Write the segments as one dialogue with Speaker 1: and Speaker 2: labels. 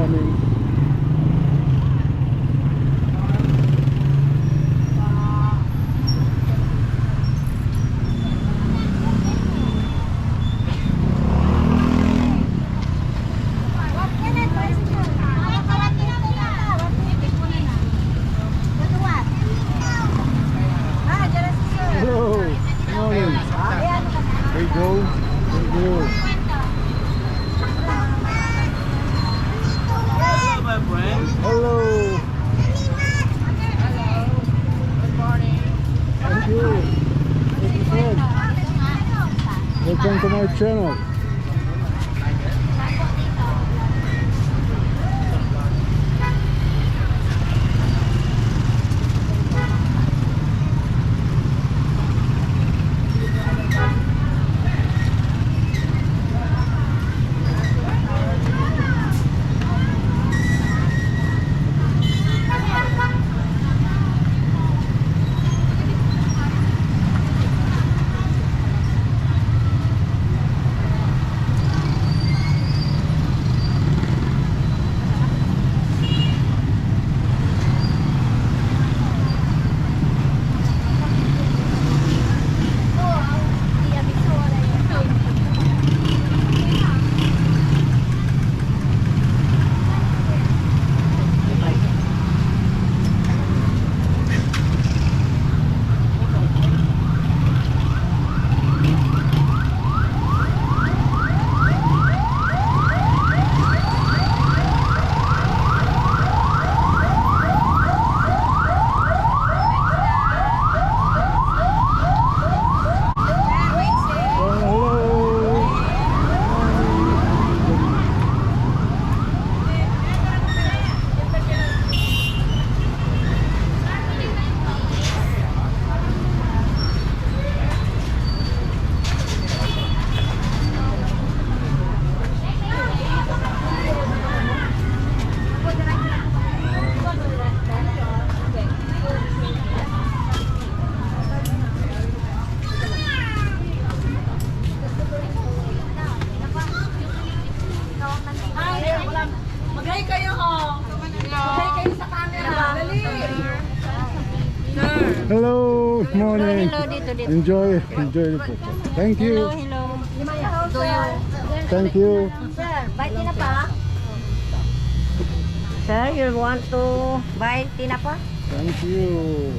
Speaker 1: morning. Hello, morning. There you go. There you go.
Speaker 2: Hello, my friend.
Speaker 1: Hello.
Speaker 2: Good morning.
Speaker 1: Thank you. Thank you, friend. Welcome to my channel.
Speaker 3: Mag-hi kayo, oh. Mag-hi kayo sa camera. Dali.
Speaker 1: Hello, morning.
Speaker 4: Hello, dito.
Speaker 1: Enjoy the photo. Thank you.
Speaker 4: Hello. Do you?
Speaker 1: Thank you.
Speaker 4: Sir, buy tinapa? Sir, you want to buy tinapa?
Speaker 1: Thank you.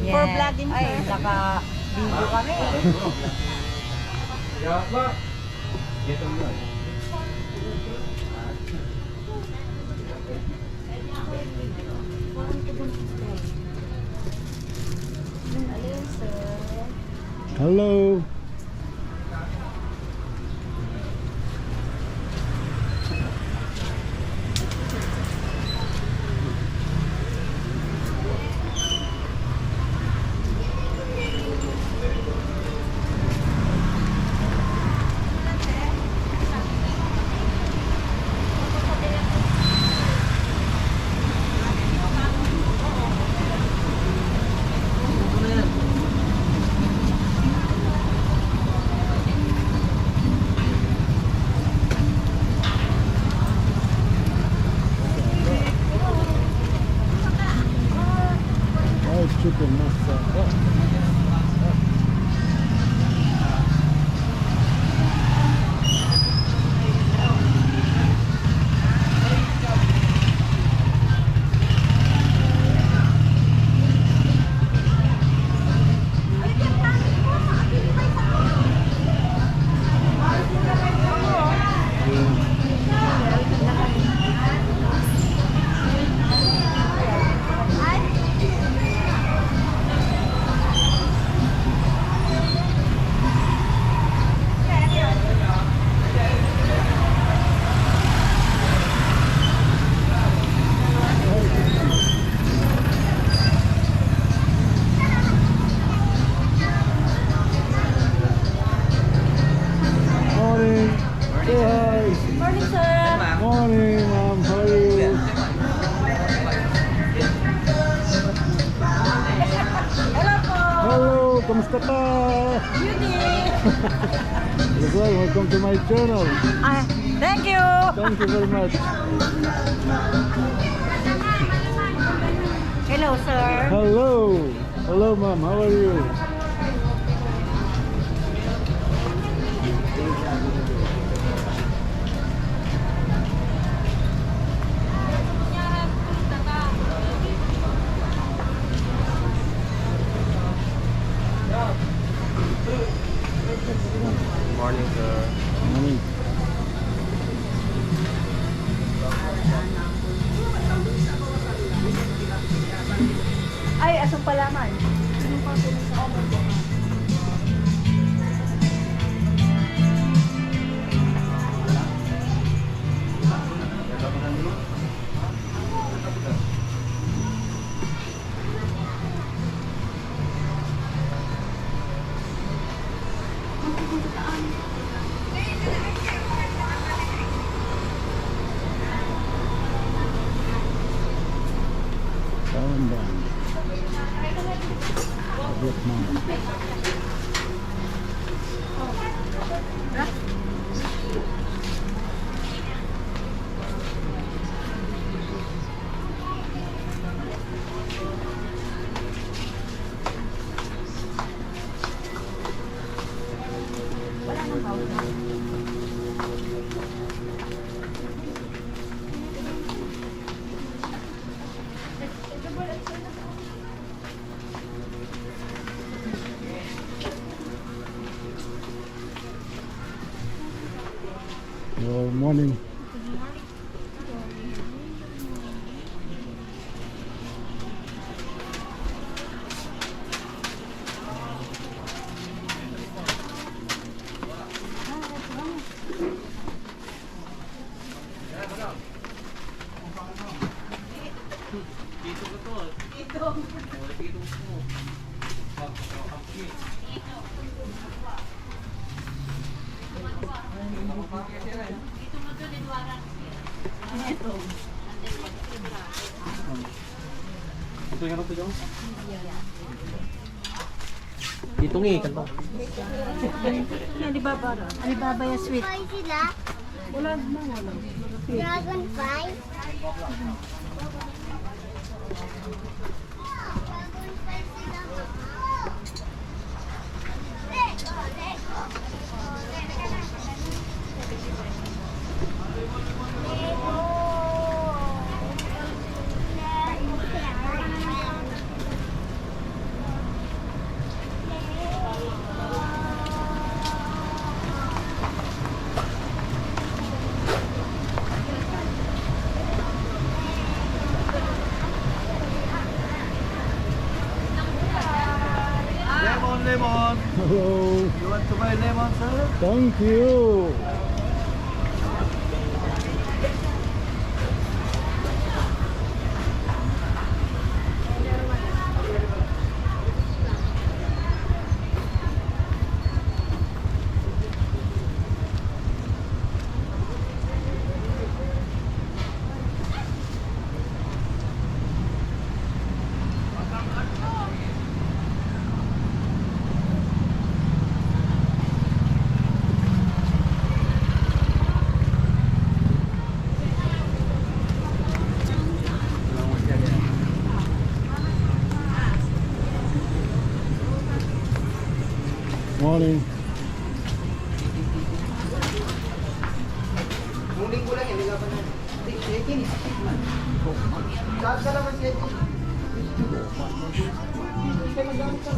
Speaker 4: Yes. For vlogging, sir. Ay, naka-video kami.
Speaker 1: Hello. Chicken masala. Kamusta ka?
Speaker 4: Beauty!
Speaker 1: Welcome to my channel.
Speaker 4: Ah, Thank you!
Speaker 1: Thank you very much.
Speaker 4: Hello, sir.
Speaker 1: Hello. Hello, ma'am. How are you?
Speaker 2: Morning, sir.
Speaker 1: Morning.
Speaker 4: Ay, asong palaman.
Speaker 1: Tandang. Vietnam. Good morning.
Speaker 2: Dito ko to. Dito. Dito ko. Ito yung ano to dyan? Dito nga eh, kanto.
Speaker 4: Alibaba ya sweet.
Speaker 5: Fry sila? Dragon fry? Dragon fry sila.
Speaker 2: Lemon, lemon.
Speaker 1: Hello.
Speaker 2: You want to buy lemon, sir?
Speaker 1: Thank you. Morning.
Speaker 6: Muling ko lang yan, nila pa na. Hindi, shaking. Kasa naman shaking. Hindi ka nagamit sa